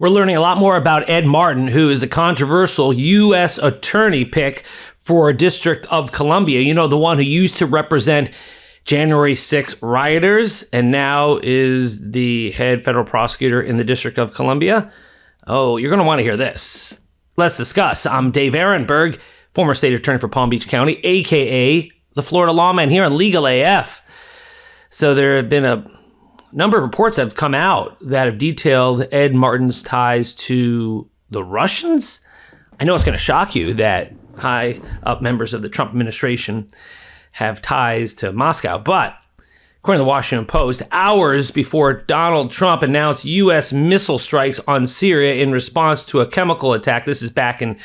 We're learning a lot more about Ed Martin, who is a controversial U.S. attorney pick for District of Columbia. You know, the one who used to represent January 6 rioters and now is the head federal prosecutor in the District of Columbia. Oh, you're going to want to hear this. Let's discuss. I'm Dave Aronberg, former state attorney for Palm Beach County, a.k.a. the Florida lawman here on Legal AF. So there have been a number of reports that have come out that have detailed Ed Martin's ties to the Russians. I know it's going to shock you that high up members of the Trump administration have ties to Moscow, but according to the Washington Post, hours before Donald Trump announced U.S. missile strikes on Syria in response to a chemical attack, this is back in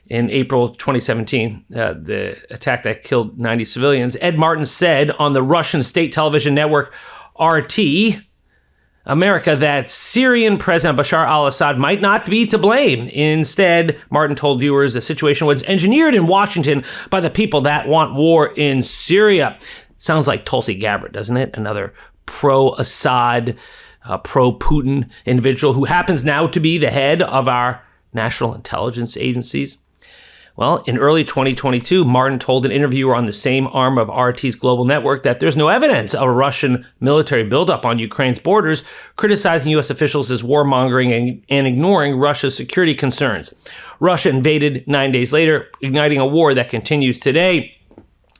April 2017, the attack that killed 90 civilians, Ed Martin said on the Russian state television network RT America that Syrian President Bashar al-Assad might not be to blame. Instead, Martin told viewers the situation was engineered in Washington by the people that want war in Syria. Sounds like Tulsi Gabbard, doesn't it? Another pro-Assad, pro-Putin individual who happens now to be the head of our national intelligence agencies. Well, in early 2022, Martin told an interviewer on the same arm of RT's global network that there's no evidence of a Russian military buildup on Ukraine's borders, criticizing U.S. officials as warmongering and ignoring Russia's security concerns. Russia invaded 9 days later, igniting a war that continues today.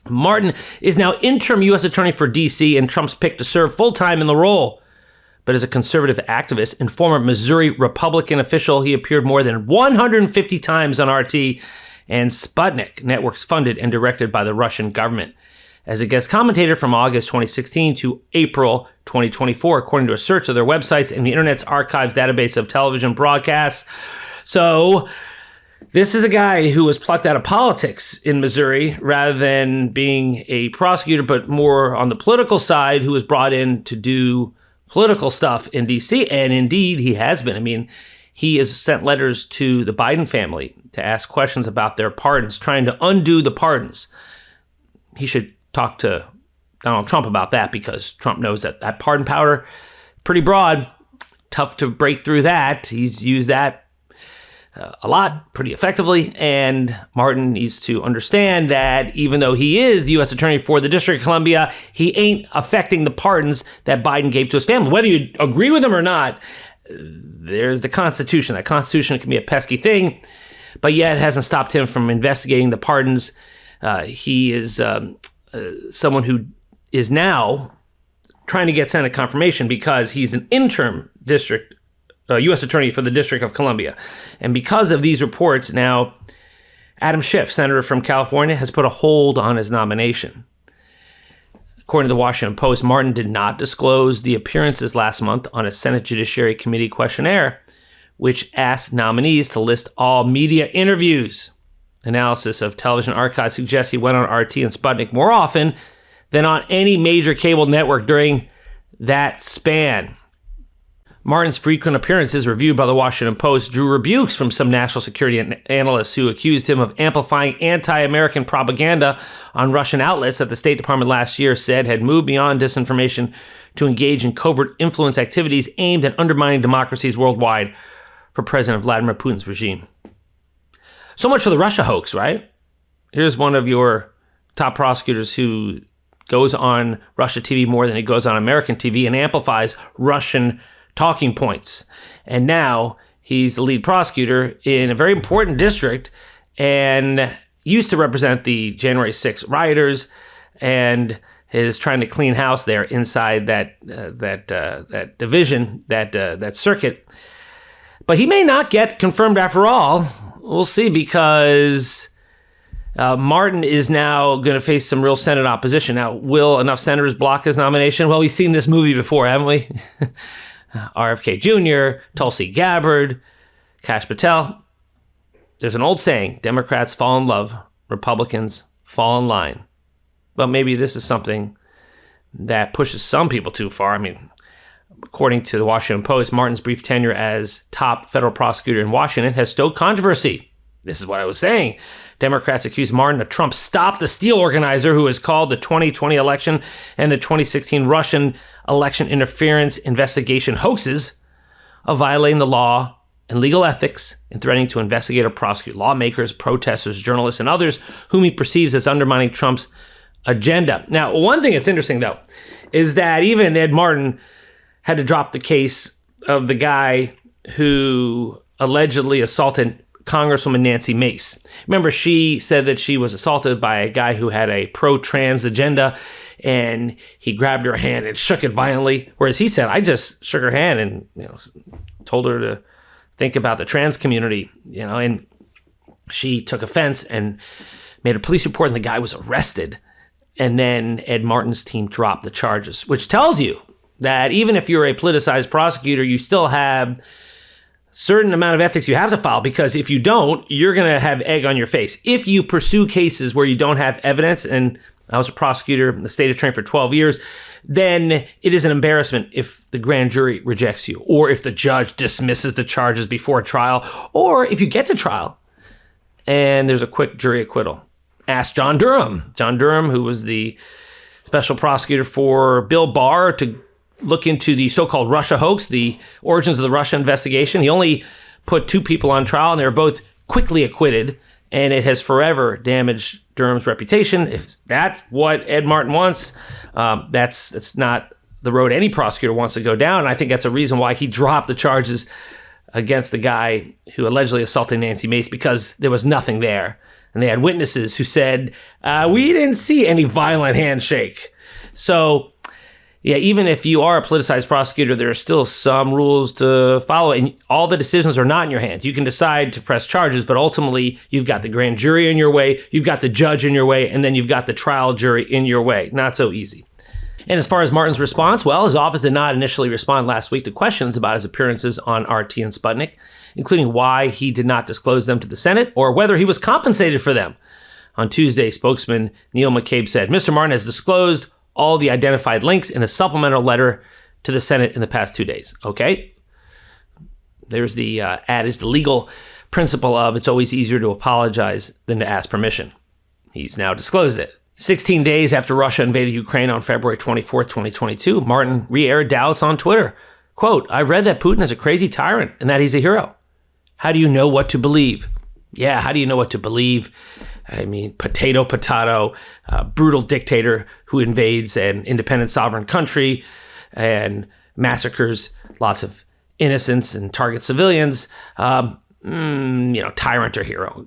Martin is now interim U.S. attorney for D.C. and Trump's pick to serve full-time in the role. But as a conservative activist and former Missouri Republican official, he appeared more than 150 times on RT and Sputnik, networks funded and directed by the Russian government, as a guest commentator from August 2016 to April 2024, according to a search of their websites and the Internet's archives database of television broadcasts. So this is a guy who was plucked out of politics in Missouri rather than being a prosecutor, but more on the political side, who was brought in to do political stuff in D.C., and indeed he has been. I mean, he has sent letters to the Biden family to ask questions about their pardons, trying to undo the pardons. He should talk to Donald Trump about that, because Trump knows that pardon powder, pretty broad, tough to break through that. He's used that a lot, pretty effectively, and Martin needs to understand that even though he is the U.S. attorney for the District of Columbia, he ain't affecting the pardons that Biden gave to his family. Whether you agree with him or not, there's the Constitution. That Constitution can be a pesky thing, but yet it hasn't stopped him from investigating the pardons. He is someone who is now trying to get Senate confirmation because he's an interim U.S. attorney for the District of Columbia. And because of these reports, now Adam Schiff, senator from California, has put a hold on his nomination. According to the Washington Post, Martin did not disclose the appearances last month on a Senate Judiciary Committee questionnaire, which asked nominees to list all media interviews. Analysis of television archives suggests he went on RT and Sputnik more often than on any major cable network during that span. Martin's frequent appearances, reviewed by the Washington Post, drew rebukes from some national security analysts who accused him of amplifying anti-American propaganda on Russian outlets that the State Department last year said had moved beyond disinformation to engage in covert influence activities aimed at undermining democracies worldwide for President Vladimir Putin's regime. So much for the Russia hoax, right? Here's one of your top prosecutors who goes on Russia TV more than he goes on American TV and amplifies Russian talking points. And now he's the lead prosecutor in a very important district and used to represent the January 6 rioters and is trying to clean house there inside that division, that circuit. But he may not get confirmed after all. We'll see, because Martin is now going to face some real Senate opposition. Now, will enough senators block his nomination? Well, we've seen this movie before, haven't we? RFK Jr., Tulsi Gabbard, Kash Patel. There's an old saying, Democrats fall in love, Republicans fall in line. But maybe this is something that pushes some people too far. I mean, according to the Washington Post, Martin's brief tenure as top federal prosecutor in Washington has stoked controversy. This is what I was saying. Democrats accuse Martin of Trump Stop the Steal organizer, who has called the 2020 election and the 2016 Russian election interference investigation hoaxes, of violating the law and legal ethics in threatening to investigate or prosecute lawmakers, protesters, journalists, and others whom he perceives as undermining Trump's agenda. Now, one thing that's interesting, though, is that even Ed Martin had to drop the case of the guy who allegedly assaulted Congresswoman Nancy Mace. Remember, she said that she was assaulted by a guy who had a pro-trans agenda, and he grabbed her hand and shook it violently, whereas he said, I just shook her hand and told her to think about the trans community, and she took offense and made a police report, and the guy was arrested. And then Ed Martin's team dropped the charges, which tells you that even if you're a politicized prosecutor, you still have a certain amount of ethics you have to follow, because if you don't, you're going to have egg on your face. If you pursue cases where you don't have evidence, and I was a prosecutor in the state attorney for 12 years, then it is an embarrassment if the grand jury rejects you, or if the judge dismisses the charges before trial, or if you get to trial and there's a quick jury acquittal. Ask John Durham. John Durham, who was the special prosecutor for Bill Barr to look into the so-called Russia hoax, the origins of the Russia investigation. He only put 2 people on trial, and they were both quickly acquitted, and it has forever damaged Durham's reputation. If that's what Ed Martin wants, that's not the road any prosecutor wants to go down. And I think that's a reason why he dropped the charges against the guy who allegedly assaulted Nancy Mace, because there was nothing there. And they had witnesses who said, we didn't see any violent handshake. So, yeah, even if you are a politicized prosecutor, there are still some rules to follow, and all the decisions are not in your hands. You can decide to press charges, but ultimately you've got the grand jury in your way, you've got the judge in your way, and then you've got the trial jury in your way. Not so easy. And as far as Martin's response, well, his office did not initially respond last week to questions about his appearances on RT and Sputnik, including why he did not disclose them to the Senate or whether he was compensated for them. On Tuesday, spokesman Neil McCabe said, Mr. Martin has disclosed all the identified links in a supplemental letter to the Senate in the past 2 days. Okay? There's the adage, the legal principle of it's always easier to apologize than to ask permission. He's now disclosed it. 16 days after Russia invaded Ukraine on February 24th, 2022, Martin re-aired doubts on Twitter. Quote, I've read that Putin is a crazy tyrant and that he's a hero. How do you know what to believe? Yeah, how do you know what to believe? I mean, potato, brutal dictator who invades an independent sovereign country and massacres lots of innocents and targets civilians. Tyrant or hero.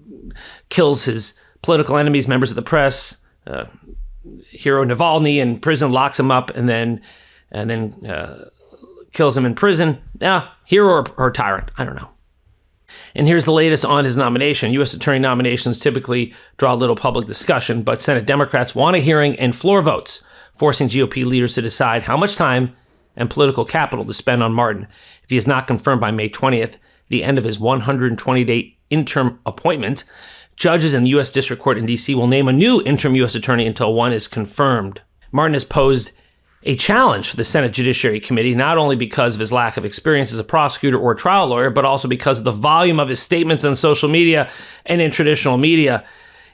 Kills his political enemies, members of the press. Hero Navalny in prison, locks him up, and then kills him in prison. Hero or tyrant, I don't know. And here's the latest on his nomination. U.S. Attorney nominations typically draw little public discussion, but Senate Democrats want a hearing and floor votes, forcing GOP leaders to decide how much time and political capital to spend on Martin if he is not confirmed by May 20th, the end of his 120-day interim appointment. Judges in the U.S. District Court in D.C. will name a new interim U.S. attorney until one is confirmed. Martin has posed a challenge for the Senate Judiciary Committee, not only because of his lack of experience as a prosecutor or trial lawyer, but also because of the volume of his statements on social media and in traditional media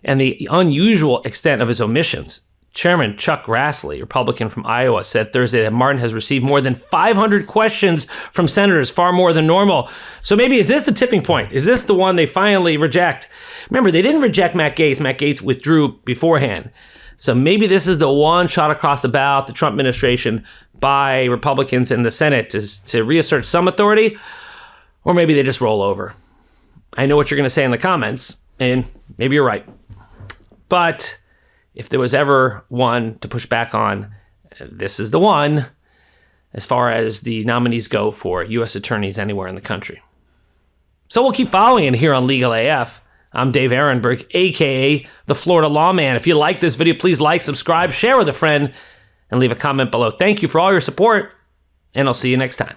and the unusual extent of his omissions. Chairman Chuck Grassley, Republican from Iowa, said Thursday that Martin has received more than 500 questions from senators, far more than normal. So maybe is this the tipping point? Is this the one they finally reject? Remember, they didn't reject Matt Gaetz. Matt Gaetz withdrew beforehand. So maybe this is the one shot across the bow at the Trump administration by Republicans in the Senate to reassert some authority, or maybe they just roll over. I know what you're going to say in the comments, and maybe you're right. But if there was ever one to push back on, this is the one as far as the nominees go for U.S. attorneys anywhere in the country. So we'll keep following it here on Legal AF. I'm Dave Aronberg, a.k.a. the Florida Lawman. If you like this video, please like, subscribe, share with a friend, and leave a comment below. Thank you for all your support, and I'll see you next time.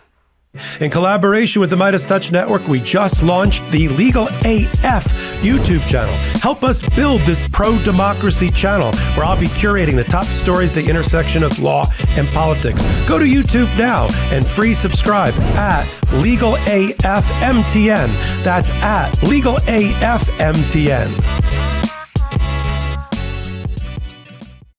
In collaboration with the Midas Touch Network, we just launched the Legal AF YouTube channel. Help us build this pro-democracy channel where I'll be curating the top stories at the intersection of law and politics. Go to YouTube now and free subscribe at Legal AF MTN. That's at Legal AF MTN.